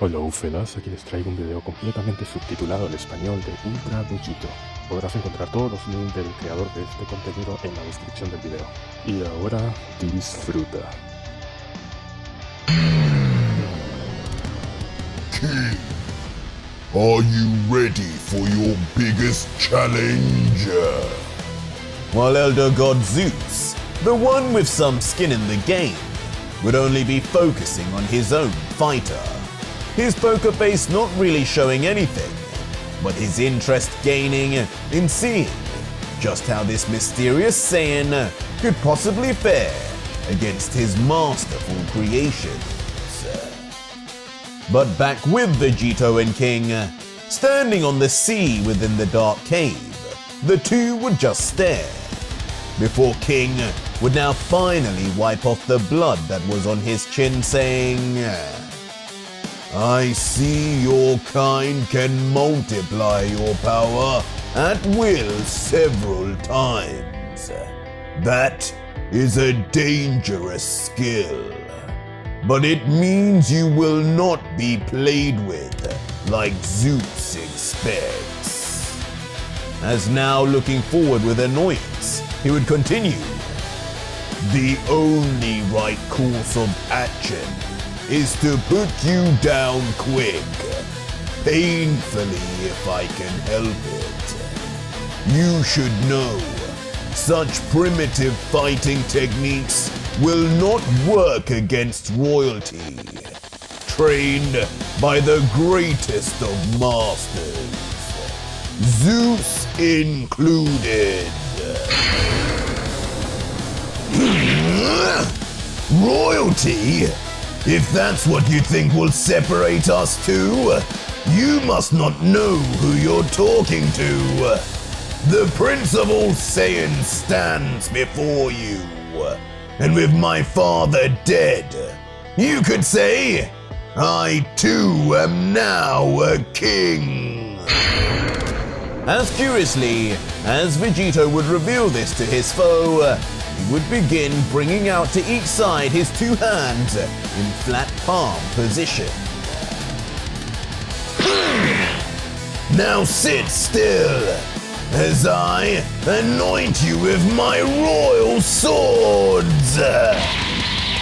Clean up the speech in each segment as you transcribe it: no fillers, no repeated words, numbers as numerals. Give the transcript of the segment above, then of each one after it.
Hola felas, aquí les traigo un video completamente subtitulado al español de Ultra Vegito. Podrás encontrar todos los links del creador de este contenido en la descripción del video. Y ahora, disfruta. King, are you ready for your biggest challenge? While Elder God Zeus, the one with some skin in the game, would only be focusing on his own fighter. His poker face not really showing anything, but his interest gaining in seeing just how this mysterious Saiyan could possibly fare against his masterful creations. But back with Vegito and King, standing on the sea within the dark cave, the two would just stare, before King would now finally wipe off the blood that was on his chin, saying, "I see your kind can multiply your power at will several times. That is a dangerous skill, but it means you will not be played with like Zeus expects." As now looking forward with annoyance, he would continue, "The only right course of action is to put you down quick, painfully if I can help it. You should know, such primitive fighting techniques will not work against royalty, trained by the greatest of masters, Zeus included." Royalty? If that's what you think will separate us two, you must not know who you're talking to. The Prince of all Saiyans stands before you, and with my father dead, you could say, I too am now a king. As curiously as Vegito would reveal this to his foe, he would begin bringing out to each side his two hands in flat palm position. Now sit still, as I anoint you with my royal swords.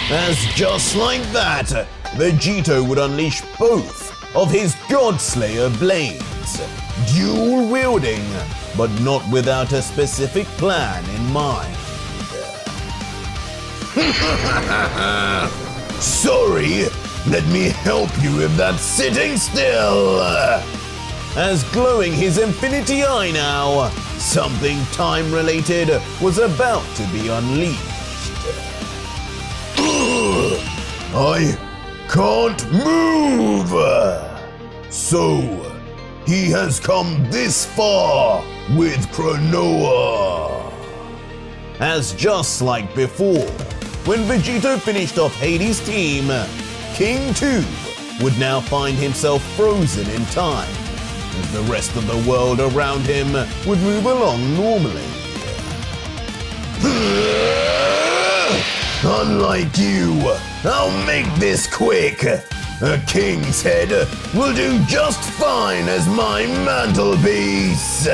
As just like that, Vegito would unleash both of his Godslayer blades, dual wielding, but not without a specific plan in mind. Sorry, let me help you with that sitting still. As glowing his infinity eye now, something time-related was about to be unleashed. I can't move! So, he has come this far with Cronoa. As just like before, when Vegito finished off Hades' team, King 2 would now find himself frozen in time, as the rest of the world around him would move along normally. Unlike you, I'll make this quick. A king's head will do just fine as my mantelpiece.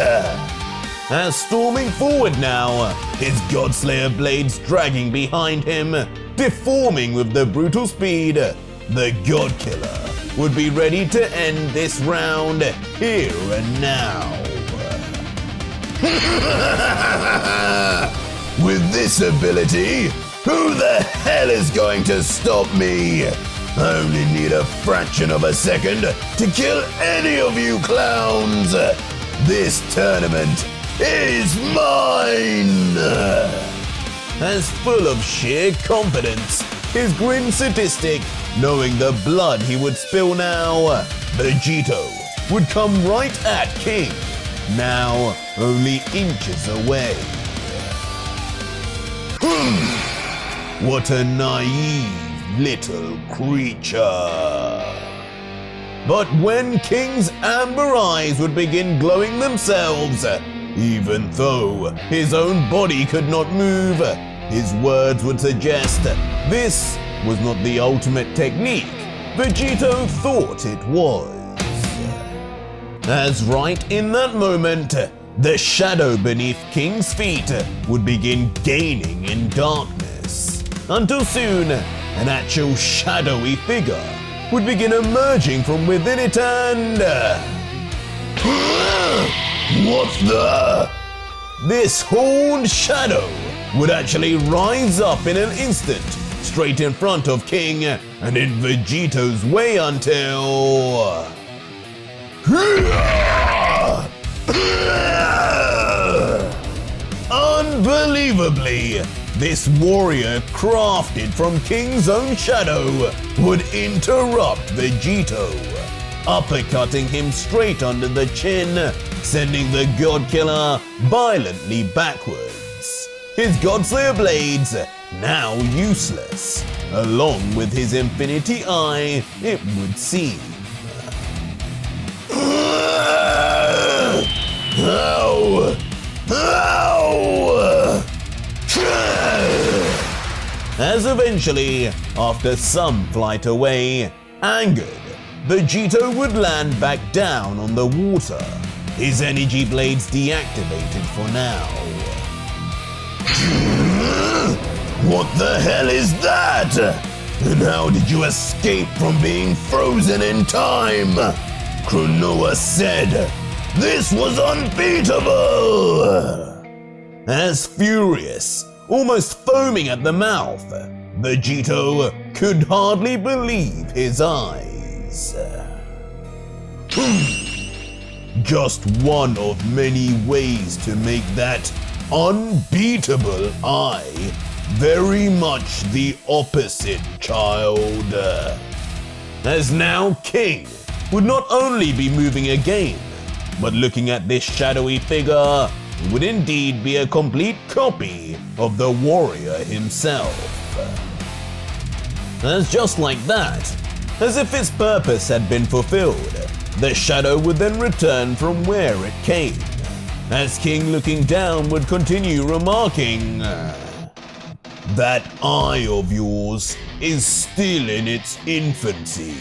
As storming forward now, his Godslayer blades dragging behind him, deforming with the brutal speed, the Godkiller would be ready to end this round here and now. With this ability, who the hell is going to stop me? I only need a fraction of a second to kill any of you clowns. This tournament is mine! As full of sheer confidence, his grin sadistic, knowing the blood he would spill now, Vegito would come right at King, now only inches away. What a naive little creature. But when King's amber eyes would begin glowing themselves, even though his own body could not move, his words would suggest this was not the ultimate technique, Vegito thought it was. As right in that moment, the shadow beneath King's feet would begin gaining in darkness, until soon an actual shadowy figure would begin emerging from within it and... What the? This horned shadow would actually rise up in an instant, straight in front of King and in Vegito's way until... Unbelievably, this warrior crafted from King's own shadow would interrupt Vegito, uppercutting him straight under the chin, sending the God Killer violently backwards. His Godslayer blades now useless, along with his Infinity Eye, it would seem. Ow! Ow! As eventually, after some flight away, angered, Vegito would land back down on the water, his energy blades deactivated for now. What the hell is that? And how did you escape from being frozen in time? Cronoa said, this was unbeatable! As furious, almost foaming at the mouth, Vegito could hardly believe his eyes. Just one of many ways to make that unbeatable eye very much the opposite, child. As now King would not only be moving again, but looking at this shadowy figure, it would indeed be a complete copy of the warrior himself. As just like that, as if its purpose had been fulfilled, the shadow would then return from where it came, as King looking down would continue remarking, that eye of yours is still in its infancy.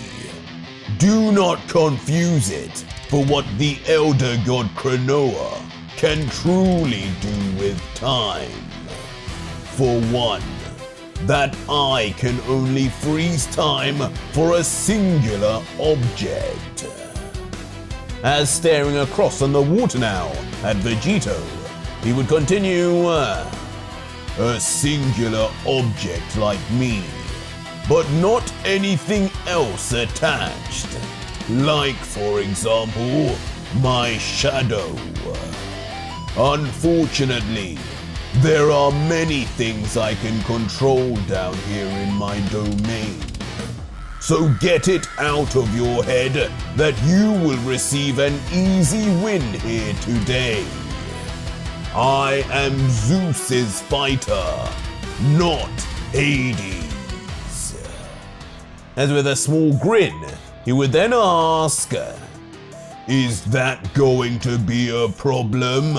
Do not confuse it for what the elder god Cronoa can truly do with time. For one, that eye can only freeze time for a singular object. As staring across on the water now at Vegito, he would continue, a singular object like me, but not anything else attached. Like, for example, my shadow. Unfortunately, there are many things I can control down here in my domain. So get it out of your head that you will receive an easy win here today. I am Zeus's fighter, not Hades. As with a small grin, he would then ask, is that going to be a problem?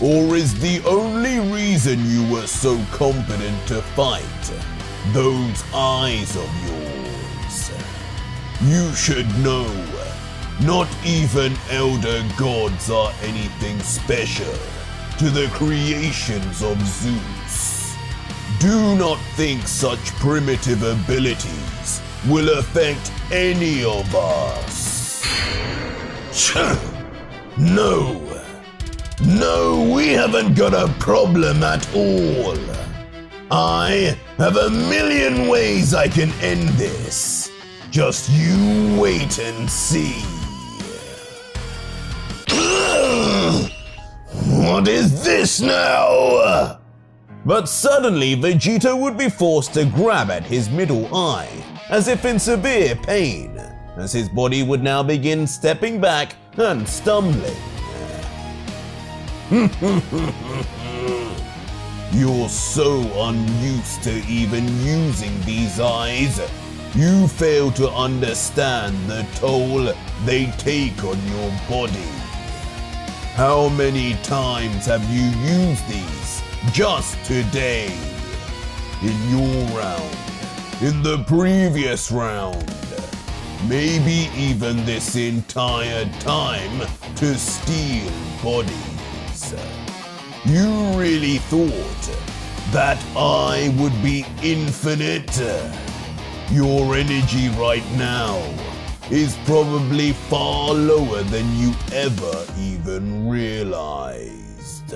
Or is the only reason you were so confident to fight those eyes of yours? You should know, not even elder gods are anything special to the creations of Zeus. Do not think such primitive abilities will affect any of us. No, we haven't got a problem at all. I have a million ways I can end this. Just you wait and see. What is this now? But suddenly Vegito would be forced to grab at his middle eye, as if in severe pain, as his body would now begin stepping back and stumbling. You're so unused to even using these eyes, you fail to understand the toll they take on your body. How many times have you used these just today? In your round, in the previous round, maybe even this entire time, to steal bodies. You really thought that I would be infinite? Your energy right now is probably far lower than you ever even realized.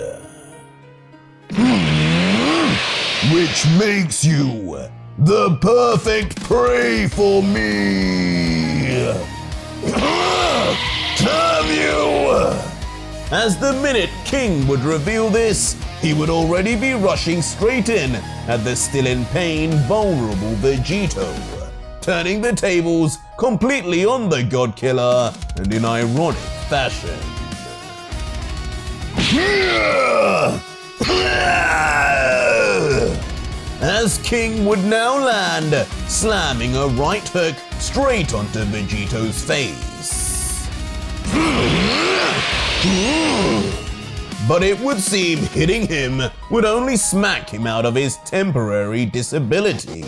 Which makes you the perfect prey for me! Damn you! As the minute King would reveal this, he would already be rushing straight in at the still in pain, vulnerable Vegito, turning the tables completely on the God Killer and in ironic fashion. As King would now land, slamming a right hook straight onto Vegito's face. But it would seem hitting him would only smack him out of his temporary disability,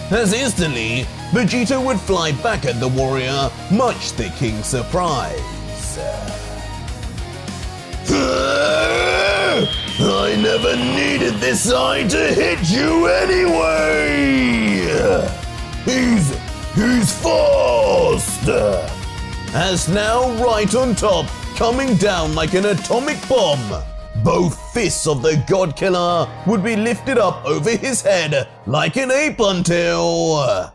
as instantly Vegito would fly back at the warrior, much to King's surprise. I never needed this eye to hit you anyway! He's fast! As now right on top, coming down like an atomic bomb, both fists of the God Killer would be lifted up over his head like an ape until...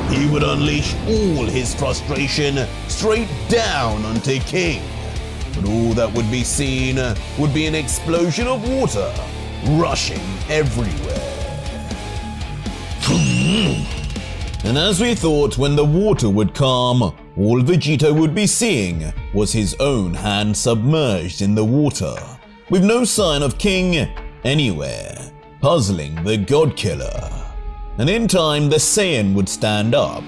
he would unleash all his frustration straight down onto King. But all that would be seen would be an explosion of water rushing everywhere. And as we thought, when the water would calm, all Vegito would be seeing was his own hand submerged in the water, with no sign of King anywhere, puzzling the God Killer. And in time, the Saiyan would stand up,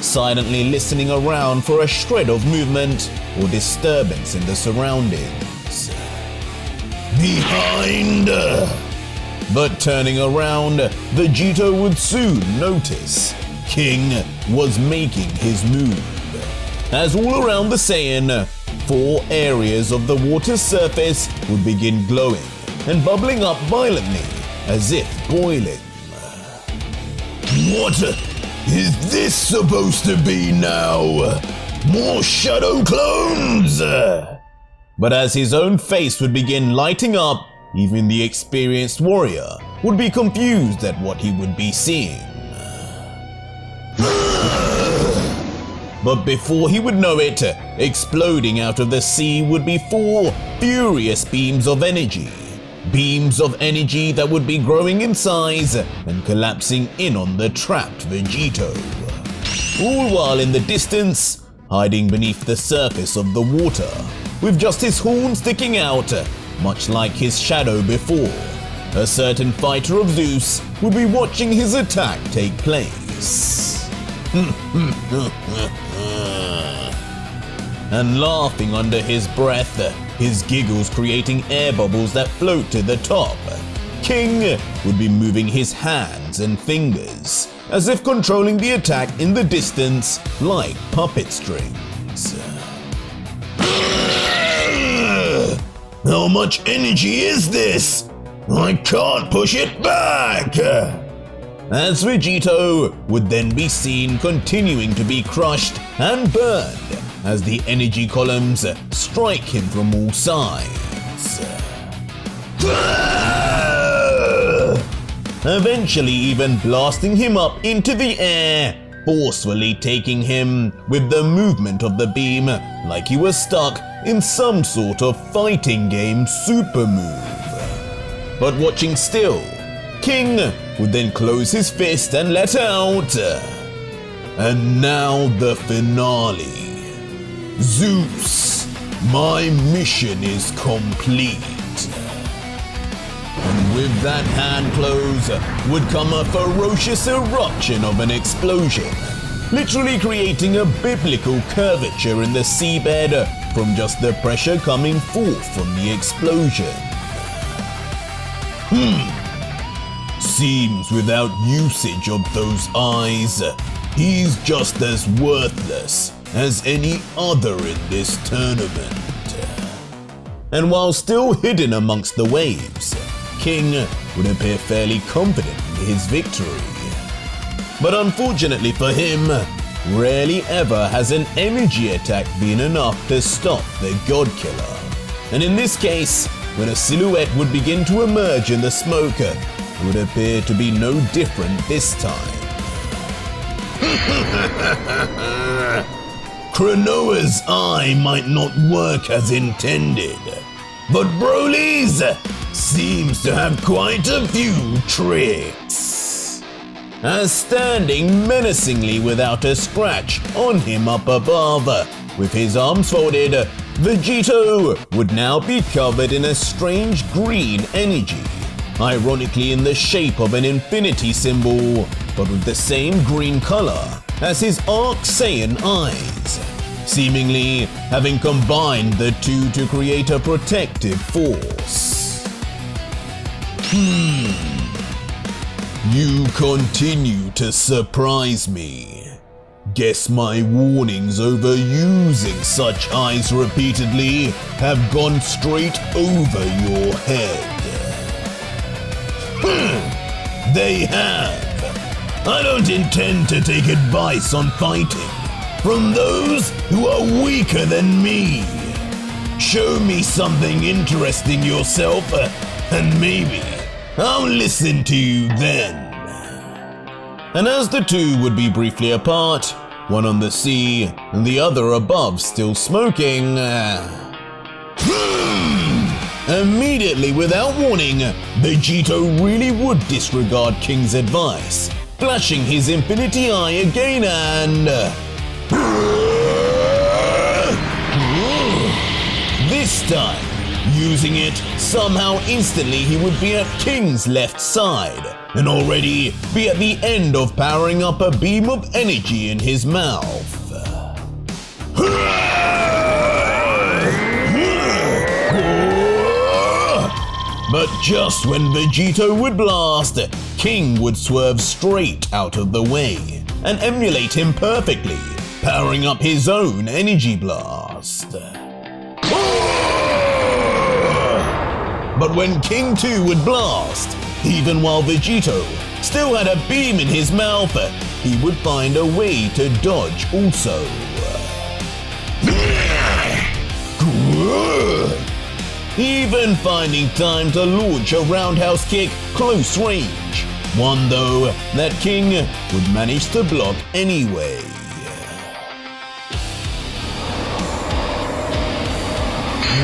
silently listening around for a shred of movement or disturbance in the surroundings. Behind! But turning around, Vegito would soon notice King was making his move, as all around the Saiyan, 4 areas of the water's surface would begin glowing and bubbling up violently, as if boiling. What is this supposed to be now? More shadow clones? But as his own face would begin lighting up, even the experienced warrior would be confused at what he would be seeing. But before he would know it, exploding out of the sea would be 4 furious beams of energy. Beams of energy that would be growing in size and collapsing in on the trapped Vegito. All while in the distance, hiding beneath the surface of the water, with just his horn sticking out, much like his shadow before, a certain fighter of Zeus would be watching his attack take place. And laughing under his breath, his giggles creating air bubbles that float to the top, King would be moving his hands and fingers, as if controlling the attack in the distance like puppet strings. How much energy is this? I can't push it back! As Vegito would then be seen continuing to be crushed and burned as the energy columns strike him from all sides. Eventually even blasting him up into the air, forcefully taking him with the movement of the beam like he was stuck in some sort of fighting game super move. But watching still, King would then close his fist and let out. And now the finale. Zeus, my mission is complete. And with that hand close would come a ferocious eruption of an explosion, literally creating a biblical curvature in the seabed from just the pressure coming forth from the explosion. Seems without usage of those eyes, he's just as worthless as any other in this tournament. And while still hidden amongst the waves, King would appear fairly confident in his victory. But unfortunately for him, rarely ever has an energy attack been enough to stop the God Killer. And in this case, when a silhouette would begin to emerge in the smoke, it would appear to be no different this time. Cronoa's eye might not work as intended, but Broly's seems to have quite a few tricks. As standing menacingly without a scratch on him up above, with his arms folded, Vegito would now be covered in a strange green energy, ironically in the shape of an infinity symbol, but with the same green color as his Arc Saiyan eyes, seemingly having combined the two to create a protective force. You continue to surprise me. Guess my warnings over using such eyes repeatedly have gone straight over your head. They have. I don't intend to take advice on fighting from those who are weaker than me. Show me something interesting yourself, and maybe I'll listen to you then. And as the two would be briefly apart, one on the sea and the other above still smoking, immediately without warning, Vegito really would disregard King's advice, flashing his infinity eye again and... this time, using it, somehow instantly he would be at King's left side, and already be at the end of powering up a beam of energy in his mouth. But just when Vegito would blast, King would swerve straight out of the way and emulate him perfectly, powering up his own energy blast. But when King 2 would blast, even while Vegito still had a beam in his mouth, he would find a way to dodge also. Even finding time to launch a roundhouse kick close range, one though that King would manage to block anyway.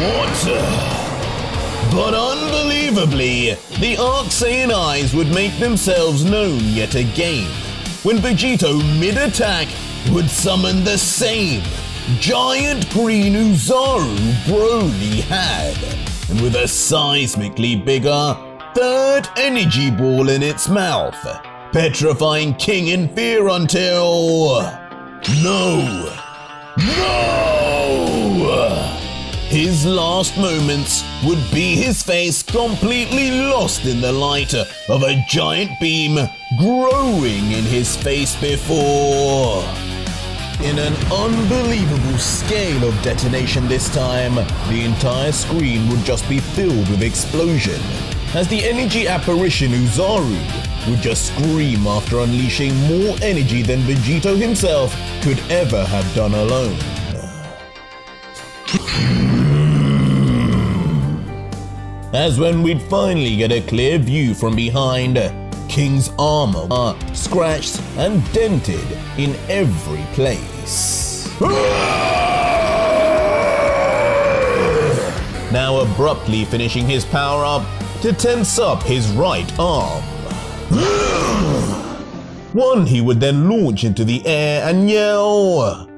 What? But unbelievably, the Arc Saiyan eyes would make themselves known yet again, when Vegito mid-attack would summon the same giant green Uzaru Broly had, and with a seismically bigger third energy ball in its mouth, petrifying King in fear until... No! His last moments would be his face completely lost in the light of a giant beam growing in his face before. In an unbelievable scale of detonation this time, the entire screen would just be filled with explosion, as the energy apparition Uzaru would just scream after unleashing more energy than Vegito himself could ever have done alone. As when we'd finally get a clear view from behind, King's armor scratched and dented in every place. Now abruptly finishing his power-up to tense up his right arm. One he would then launch into the air and yell,